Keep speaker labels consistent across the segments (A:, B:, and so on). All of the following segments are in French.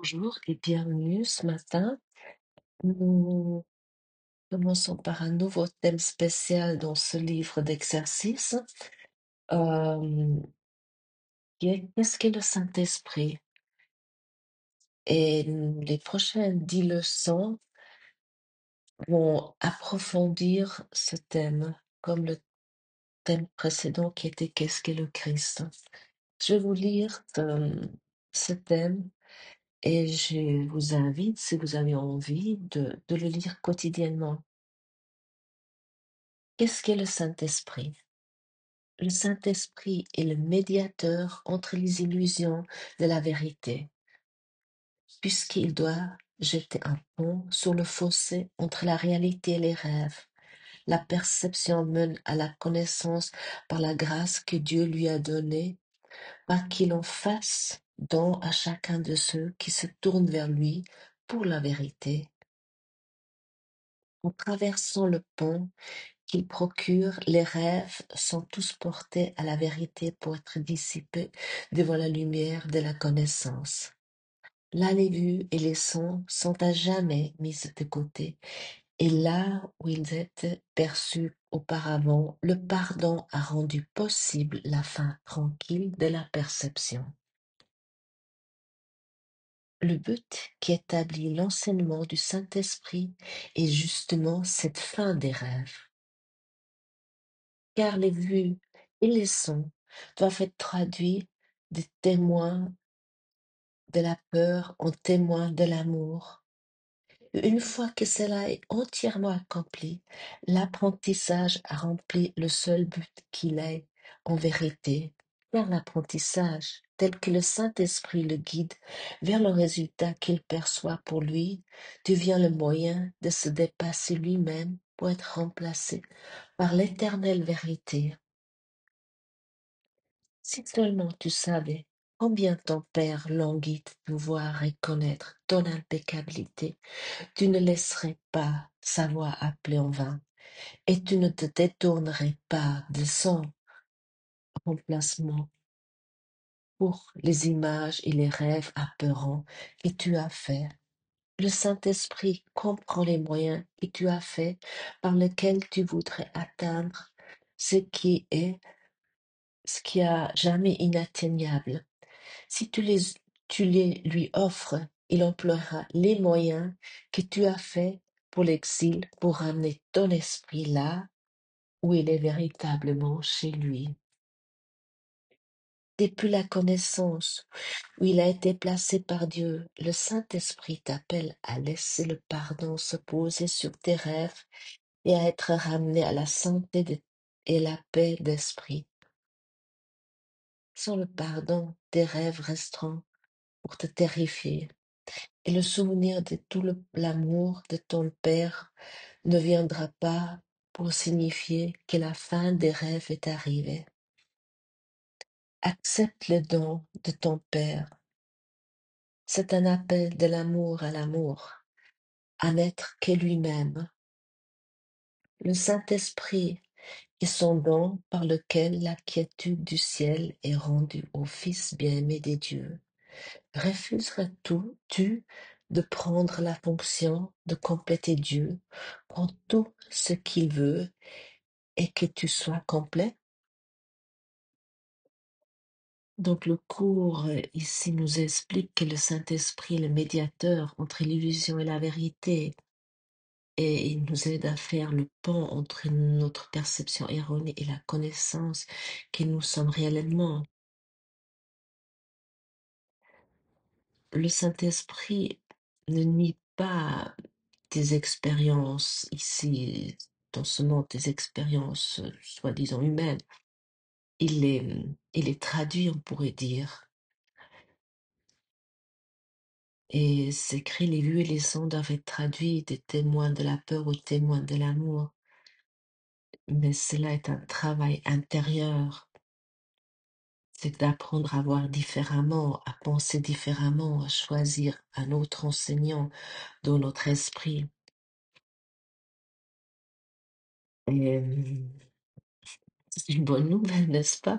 A: Bonjour et bienvenue ce matin. Nous commençons par un nouveau thème spécial dans ce livre d'exercices, euh, qui est qu'est-ce qu'est le Saint-Esprit? Et les prochaines 10 leçons vont approfondir ce thème, comme le thème précédent qui était qu'est-ce qu'est le Christ? Je vais vous lire ce thème et je vous invite, si vous avez envie, de le lire quotidiennement. Qu'est-ce qu'est le Saint-Esprit? Le Saint-Esprit est le médiateur entre les illusions de la vérité, puisqu'il doit jeter un pont sur le fossé entre la réalité et les rêves. La perception mène à la connaissance par la grâce que Dieu lui a donnée, par qu'il en fasse don à chacun de ceux qui se tournent vers lui pour la vérité. En traversant le pont, qu'il procure, les rêves sont tous portés à la vérité pour être dissipés devant la lumière de la connaissance. Là, les vues et les sons sont à jamais mis de côté, et là où ils étaient perçus auparavant, le pardon a rendu possible la fin tranquille de la perception. Le but qui établit l'enseignement du Saint-Esprit est justement cette fin des rêves. Car les vues et les sons doivent être traduits des témoins de la peur en témoins de l'amour. Une fois que cela est entièrement accompli, l'apprentissage a rempli le seul but qu'il ait en vérité. Car l'apprentissage, tel que le Saint-Esprit le guide vers le résultat qu'il perçoit pour lui, devient le moyen de se dépasser lui-même pour être remplacé par l'éternelle vérité. Si seulement tu savais combien ton Père languit de voir et connaître ton impeccabilité, tu ne laisserais pas sa voix appeler en vain, et tu ne te détournerais pas de son remplacement pour les images et les rêves apeurants que tu as faits. Le Saint-Esprit comprend les moyens que tu as faits par lesquels tu voudrais atteindre ce qui a jamais inatteignable. Si tu les lui offres, il emploiera les moyens que tu as faits pour l'exil pour ramener ton esprit là où il est véritablement chez lui. Depuis la connaissance où il a été placé par Dieu, le Saint-Esprit t'appelle à laisser le pardon se poser sur tes rêves et à être ramené à la et la paix d'esprit. Sans le pardon, tes rêves resteront pour te terrifier. Et le souvenir de tout l'amour de ton Père ne viendra pas pour signifier que la fin des rêves est arrivée. Accepte le don de ton Père. C'est un appel de l'amour à l'amour, à n'être que lui-même. Le Saint-Esprit est son don par lequel la quiétude du ciel est rendue au Fils bien-aimé des dieux. Refuserais-tu de prendre la fonction de compléter Dieu en tout ce qu'il veut et que tu sois complet? Donc le cours ici nous explique que le Saint-Esprit est le médiateur entre l'illusion et la vérité et il nous aide à faire le pont entre notre perception erronée et la connaissance que nous sommes réellement. Le Saint-Esprit ne nie pas tes expériences ici, dans ce monde, tes expériences soi-disant humaines. Il les traduit, on pourrait dire. Et c'est écrit, les vues et les sons doivent être traduits des témoins de la peur aux témoins de l'amour. Mais cela est un travail intérieur. C'est d'apprendre à voir différemment, à penser différemment, à choisir un autre enseignant dans notre esprit. Et c'est une bonne nouvelle, n'est-ce pas?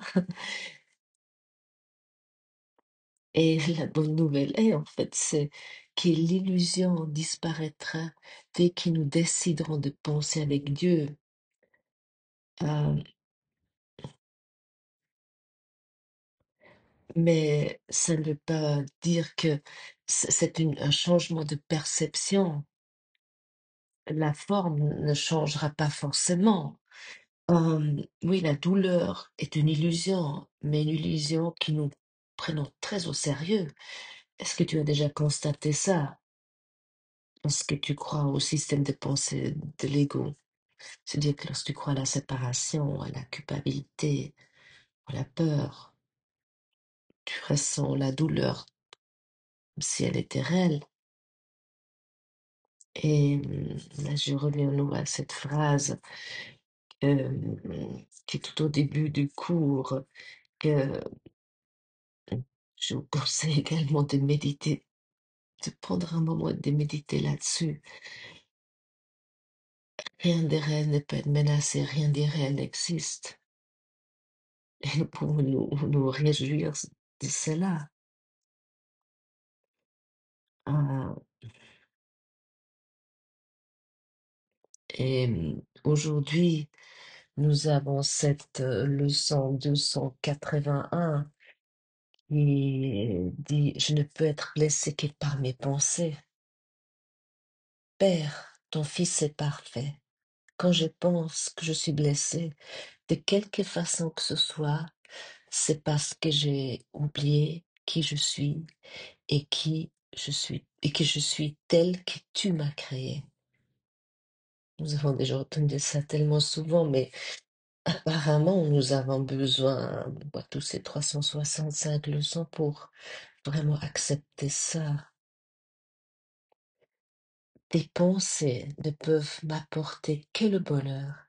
A: Et la bonne nouvelle est, en fait, c'est que l'illusion disparaîtra dès que nous déciderons de penser avec Dieu. Euh, mais ça ne veut pas dire que c'est un changement de perception. La forme ne changera pas forcément. Oui, la douleur est une illusion, mais une illusion que nous prenons très au sérieux. Est-ce que tu as déjà constaté ça? Parce que tu crois au système de pensée de l'ego. C'est-à-dire que lorsque tu crois à la séparation, à la culpabilité, à la peur, tu ressens la douleur comme si elle était réelle. Et là, je reviens à nouveau à cette phrase qui est tout au début du cours, que je vous conseille également de méditer, de prendre un moment et de méditer là-dessus. Rien de réel ne peut être menacé, rien d'irréel n'existe. Et nous pouvons nous réjouir de cela. Ah, et aujourd'hui, nous avons cette leçon 281 qui dit: Je ne peux être blessé que par mes pensées. Père, ton Fils est parfait. Quand je pense que je suis blessé, de quelque façon que ce soit, c'est parce que j'ai oublié qui je suis et qui je suis, et que je suis tel que tu m'as créé. Nous avons déjà entendu ça tellement souvent, mais apparemment, nous avons besoin de tous ces 365 leçons pour vraiment accepter ça. Tes pensées ne peuvent m'apporter que le bonheur.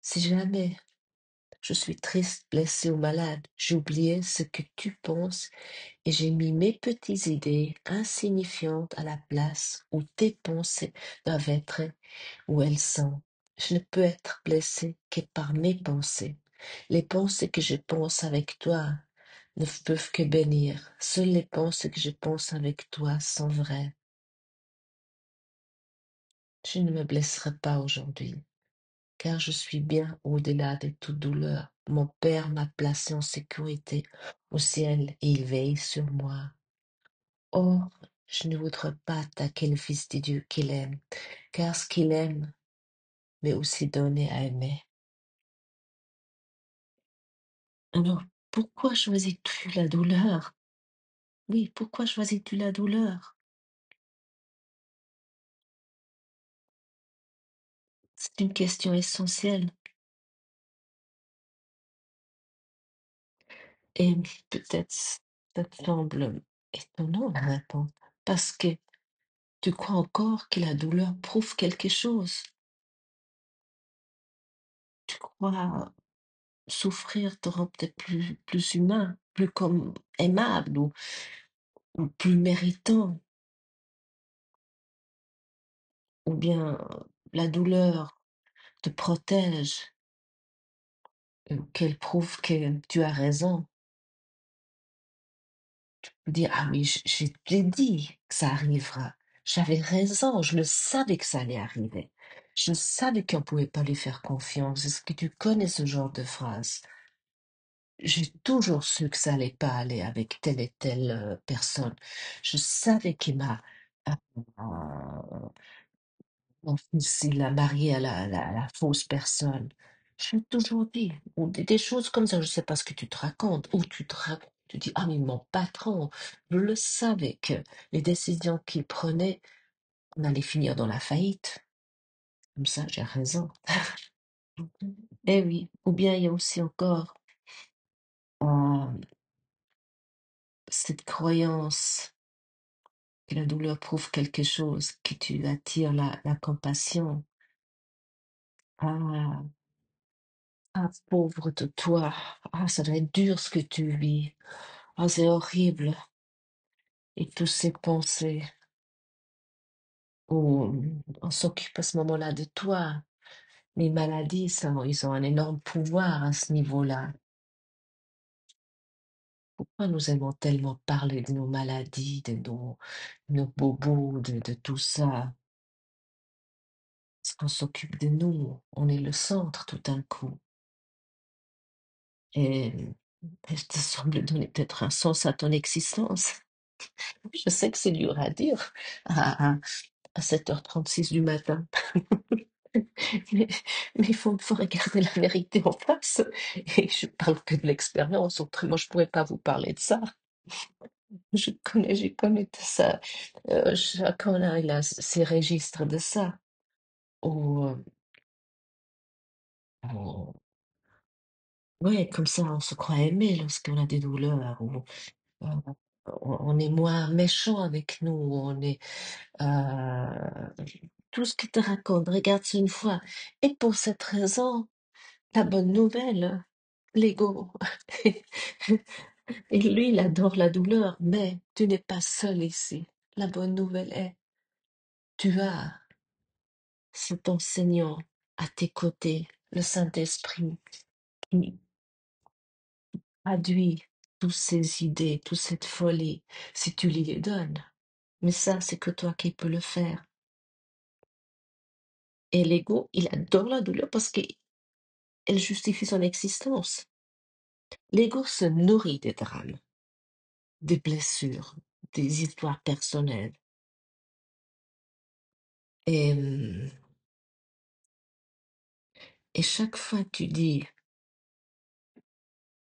A: Si jamais je suis triste, blessée ou malade, j'ai oublié ce que tu penses et j'ai mis mes petites idées insignifiantes à la place où tes pensées doivent être, où elles sont. Je ne peux être blessée que par mes pensées. Les pensées que je pense avec toi ne peuvent que bénir. Seules les pensées que je pense avec toi sont vraies. Je ne me blesserai pas aujourd'hui, car je suis bien au-delà de toute douleur. Mon Père m'a placé en sécurité au ciel et il veille sur moi. Or, je ne voudrais pas attaquer le Fils de Dieu qu'il aime, car ce qu'il aime m'est aussi donné à aimer. Alors, pourquoi choisis-tu la douleur? Oui, pourquoi choisis-tu la douleur? C'est une question essentielle. Et peut-être ça te semble étonnant la réponse, parce que tu crois encore que la douleur prouve quelque chose. Tu crois souffrir te rend peut-être plus humain, plus comme aimable ou plus méritant, ou bien la douleur te protège, qu'elle prouve que tu as raison. Dire: «Ah mais je t'ai dit que ça arrivera. J'avais raison, je le savais que ça allait arriver. Je savais qu'on pouvait pas lui faire confiance». Est-ce que tu connais ce genre de phrase? J'ai toujours su que ça allait pas aller avec telle et telle, personne. Je savais qu'il m'a, mon fils, il l'a marié à la fausse personne. Je l'ai toujours dit. Ou des choses comme ça, je sais pas ce que tu te racontes. Ou tu te racontes, tu dis, ah mais mon patron, je le savais que les décisions qu'il prenait, on allait finir dans la faillite. Comme ça, j'ai raison. Eh oui. Ou bien il y a aussi encore euh, cette croyance que la douleur prouve quelque chose, que tu attires la compassion. Ah, ah, pauvre de toi. Ah, ça doit être dur ce que tu vis. Ah, c'est horrible. Et tous ces pensées où on s'occupe à ce moment-là de toi. Les maladies, ça, ils ont un énorme pouvoir à ce niveau-là. Pourquoi nous aimons tellement parler de nos maladies, de nos bobos, de tout ça? Parce qu'on s'occupe de nous, on est le centre tout d'un coup. Et, et ça semble donner peut-être un sens à ton existence. Je sais que c'est dur à dire à 7h36 du matin, mais, mais il faut regarder la vérité en face. Et je parle que de l'expérience, autrement je pourrais pas vous parler de ça. Je connais tout ça. Chacun a, il a ses registres de ça. Ou, ou- ouais, comme ça, on se croit aimé lorsqu'on a des douleurs. Ou euh, on est moins méchant avec nous. On est tout ce qu'il te raconte. Regarde ça une fois. Et pour cette raison, la bonne nouvelle, l'ego. Et lui, il adore la douleur, mais tu n'es pas seul ici. La bonne nouvelle est, tu as cet enseignant à tes côtés, le Saint-Esprit, qui traduit toutes ces idées, toute cette folie, si tu lui les donnes. Mais ça, c'est que toi qui peux le faire. Et l'ego, il adore la douleur parce qu'elle justifie son existence. L'ego se nourrit des drames, des blessures, des histoires personnelles. Et, et chaque fois que tu dis,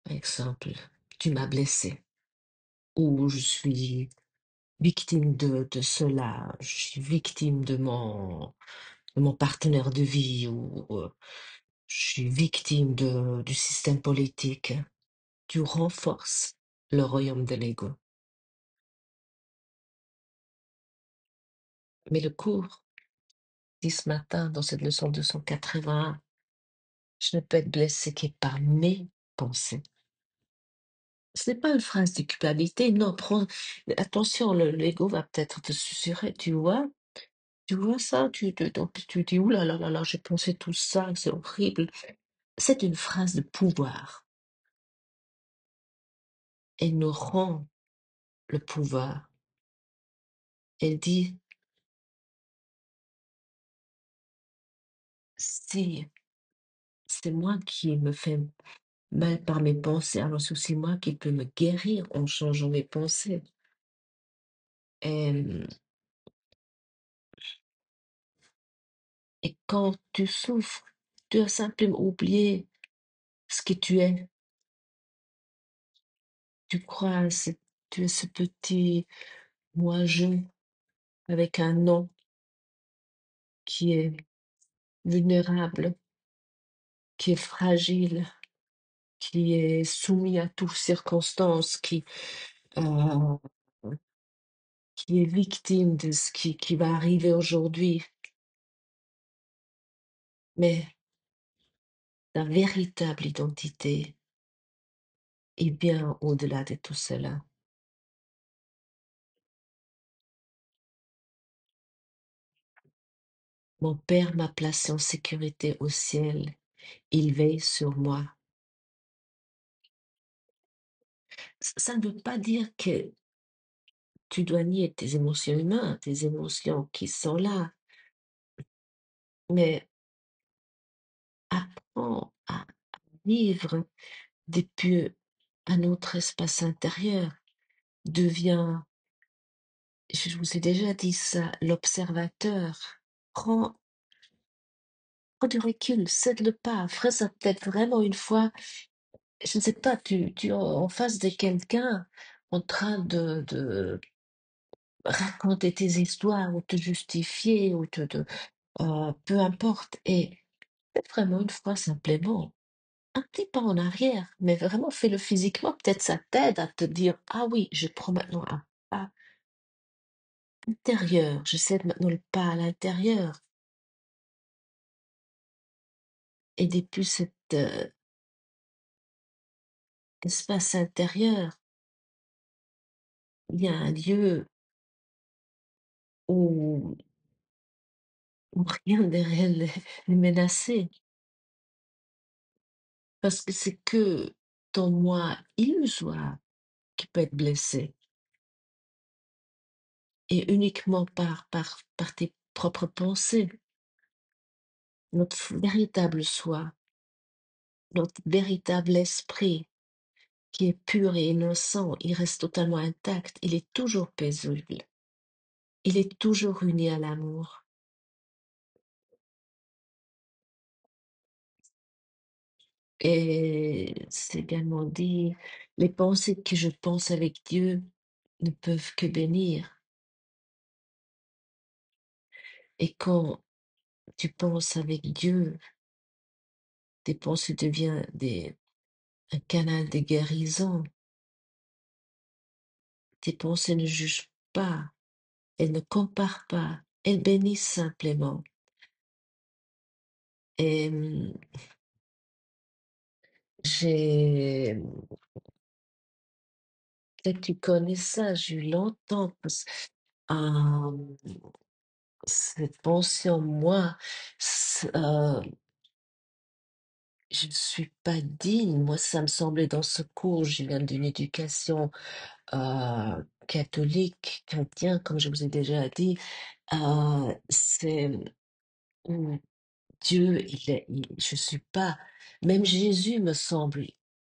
A: par exemple, tu m'as blessé, ou je suis victime de cela, je suis victime de mon partenaire de vie, ou je suis victime du système politique, tu renforces le royaume de l'ego. Mais le cours dit ce matin dans cette leçon 281, je ne peux être blessé que par mes pensées. Ce n'est pas une phrase de culpabilité, non, attention, l'ego va peut-être te susurrer, tu vois ça, donc tu dis, ouh là là, j'ai pensé tout ça, c'est horrible. C'est une phrase de pouvoir. Elle nous rend le pouvoir. Elle dit, si c'est moi qui me fais mal par mes pensées, alors c'est aussi moi qui peux me guérir en changeant mes pensées. Et, et quand tu souffres, tu as simplement oublié ce que tu es. Tu crois, tu es ce petit moi-je avec un nom qui est vulnérable, qui est fragile, qui est soumis à toutes circonstances, euh, qui est victime de ce qui va arriver aujourd'hui. Mais ta véritable identité est bien au-delà de tout cela. Mon Père m'a placé en sécurité au ciel. Il veille sur moi. Ça ne veut pas dire que tu dois nier tes émotions humaines, tes émotions qui sont là, mais apprends à vivre depuis un autre espace intérieur. Deviens, je vous ai déjà dit ça, l'observateur. Prends, prends du recul, cède le pas. Ferais ça peut-être vraiment une fois, je ne sais pas, tu es en face de quelqu'un en train de raconter tes histoires ou te justifier ou peu importe. Et fais vraiment une fois simplement un petit pas en arrière, mais vraiment fais-le physiquement. Peut-être ça t'aide à te dire, ah oui, je prends maintenant un pas intérieur, je cède maintenant le pas à l'intérieur. Et depuis cet espace intérieur, il y a un lieu où, où rien n'est réel n'est menacé. Parce que c'est que ton moi illusoire qui peut être blessé. Et uniquement par tes propres pensées, notre véritable soi, notre véritable esprit, qui est pur et innocent, il reste totalement intact, il est toujours paisible, il est toujours uni à l'amour. Et c'est également dit, les pensées que je pense avec Dieu ne peuvent que bénir. Et quand tu penses avec Dieu, tes pensées deviennent un canal de guérison. Tes pensées ne jugent pas, elles ne comparent pas, elles bénissent simplement. Et j'ai, peut-être que tu connais ça, j'ai eu longtemps euh, cette pensée en moi, je ne suis pas digne. Moi, ça me semblait dans ce cours, je viens d'une éducation catholique, chrétien, comme je vous ai déjà dit, c'est où Dieu, je suis pas, même Jésus me semble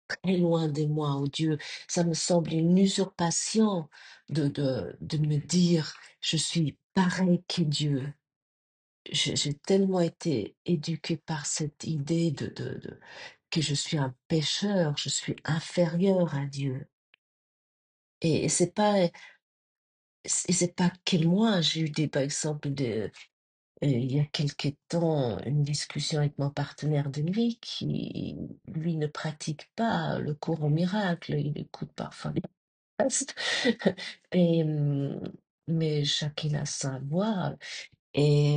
A: très loin de moi, oh Dieu, ça me semble une usurpation de me dire, je suis pareil que Dieu. J'ai tellement été éduquée par cette idée que je suis un pécheur, je suis inférieur à Dieu. Et c'est pas que moi, j'ai eu des, par exemple, il y a quelque temps, une discussion avec mon partenaire de vie qui, lui, ne pratique pas le cours au miracle. Il écoute parfois des podcasts. Et, mais chacun a sa voix. Et,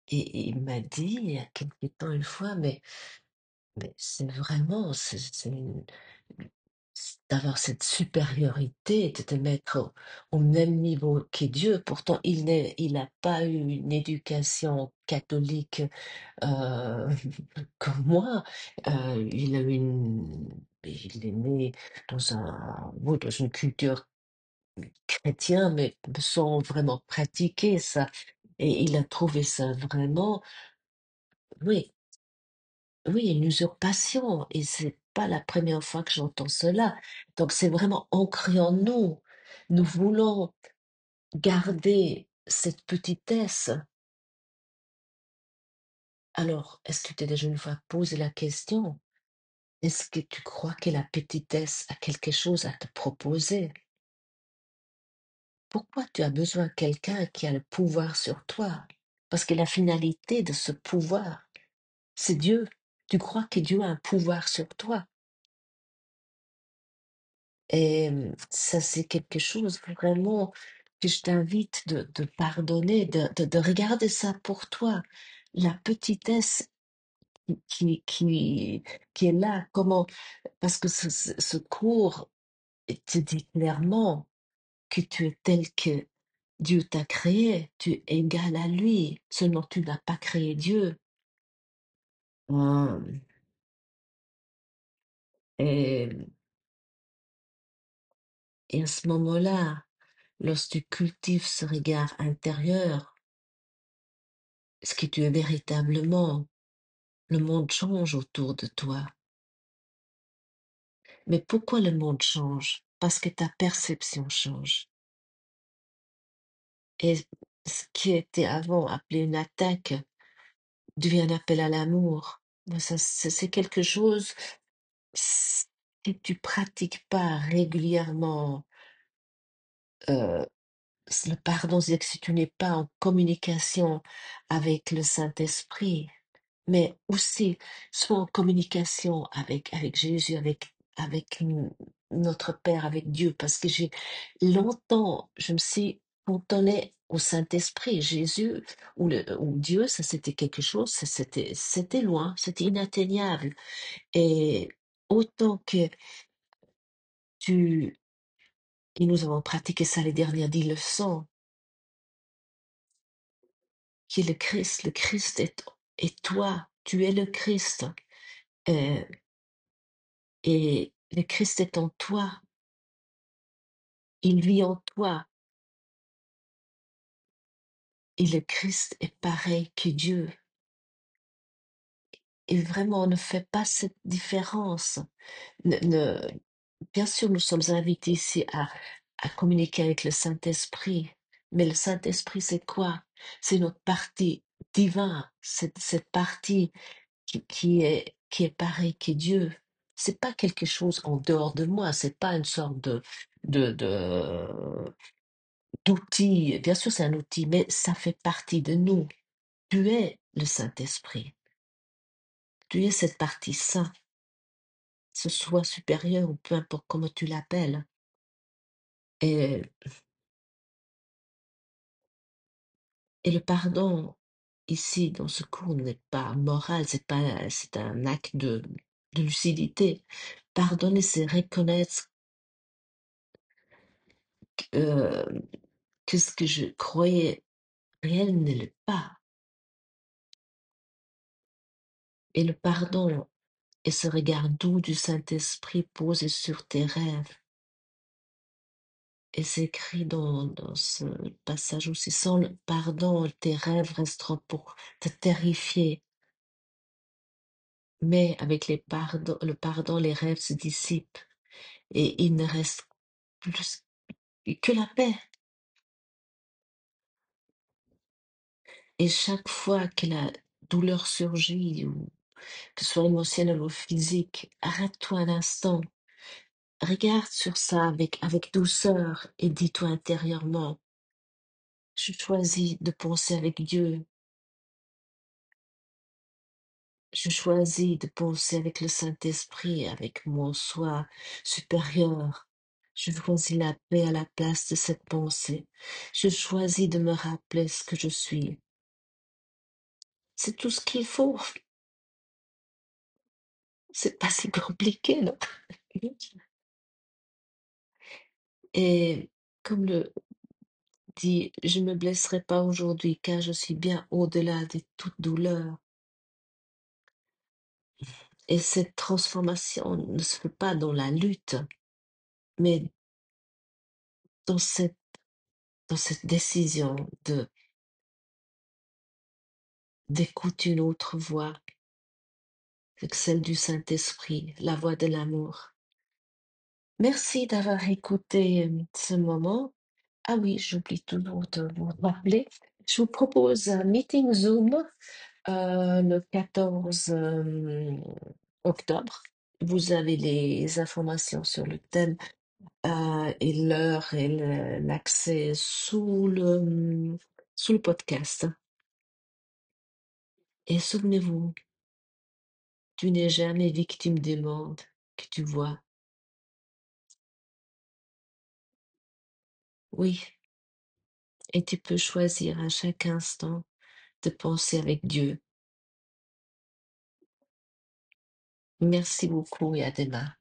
A: et il m'a dit il y a quelque temps une fois, mais c'est vraiment, d'avoir cette supériorité, de te mettre au même niveau que Dieu. Pourtant, il n'a pas eu une éducation catholique euh, comme moi. Il est né oui, dans une culture chrétienne, mais sans vraiment pratiquer ça. Et il a trouvé ça vraiment, oui, oui, une usurpation. Et c'est pas la première fois que j'entends cela. Donc c'est vraiment ancré en nous. Nous voulons garder cette petitesse. Alors, est-ce que tu t'es déjà une fois posé la question? Est-ce que tu crois que la petitesse a quelque chose à te proposer? Pourquoi tu as besoin de quelqu'un qui a le pouvoir sur toi? Parce que la finalité de ce pouvoir, c'est Dieu. Tu crois que Dieu a un pouvoir sur toi? Et ça, c'est quelque chose vraiment que je t'invite de pardonner, de regarder ça pour toi. La petitesse qui, qui, qui est là, comment, parce que ce cours te dit clairement que tu es tel que Dieu t'a créé, tu es égal à lui, seulement tu n'as pas créé Dieu. Hum, Et, et à ce moment-là, lorsque tu cultives ce regard intérieur, ce que tu es véritablement, le monde change autour de toi. Mais pourquoi le monde change? Parce que ta perception change. Et ce qui était avant appelé une attaque devient un appel à l'amour. Ça, c'est quelque chose, si tu pratiques pas régulièrement euh, le pardon, c'est que si tu n'es pas en communication avec le Saint-Esprit, mais aussi soit en communication avec Jésus, notre Père, avec Dieu, parce que longtemps, je me suis cantonnée au Saint-Esprit. Jésus ou Dieu, ça c'était quelque chose, c'était loin, c'était inatteignable. Et autant que tu, et nous avons pratiqué ça les dernières 10 leçons, qui est le Christ est toi, tu es le Christ. Euh, Le Christ est en toi, il vit en toi, et le Christ est pareil que Dieu. Et vraiment, ne fait pas cette différence. Ne, ne- Bien sûr, nous sommes invités ici à communiquer avec le Saint-Esprit, mais le Saint-Esprit, c'est quoi? C'est notre partie divine, cette partie qui est pareil que Dieu. C'est pas quelque chose en dehors de moi, c'est pas une sorte de d'outil. Bien sûr, c'est un outil, mais ça fait partie de nous. Tu es le Saint-Esprit. Tu es cette partie sainte, ce soit supérieur ou peu importe comment tu l'appelles. Et, et le pardon, ici, dans ce cours, n'est pas moral, c'est un acte de lucidité. Pardonner, c'est reconnaître euh, que ce que je croyais réel ne l'est pas. Et le pardon et ce regard doux du Saint-Esprit posé sur tes rêves. Et c'est écrit dans ce passage aussi, sans le pardon, tes rêves resteront pour te terrifier. Mais avec le pardon, les rêves se dissipent et il ne reste plus que la paix. Et chaque fois que la douleur surgit, ou que ce soit émotionnelle ou physique, arrête-toi un instant. Regarde sur ça avec douceur et dis-toi intérieurement, je choisis de penser avec Dieu, je choisis de penser avec le Saint-Esprit, avec mon soi supérieur. Je choisis la paix à la place de cette pensée. Je choisis de me rappeler ce que je suis. C'est tout ce qu'il faut. C'est pas si compliqué, non? Et comme le dit, je ne me blesserai pas aujourd'hui car je suis bien au-delà de toute douleur. Et cette transformation ne se fait pas dans la lutte, mais dans dans cette décision d'écouter une autre voix, que celle du Saint-Esprit, la voix de l'amour. Merci d'avoir écouté ce moment. Ah oui, j'oublie toujours de vous rappeler. Je vous propose un meeting Zoom le 14 octobre. Vous avez les informations sur le thème et l'heure et l'accès sous le podcast. Et souvenez-vous, tu n'es jamais victime du monde que tu vois. Oui, et tu peux choisir à chaque instant de penser avec Dieu. Merci beaucoup et à demain.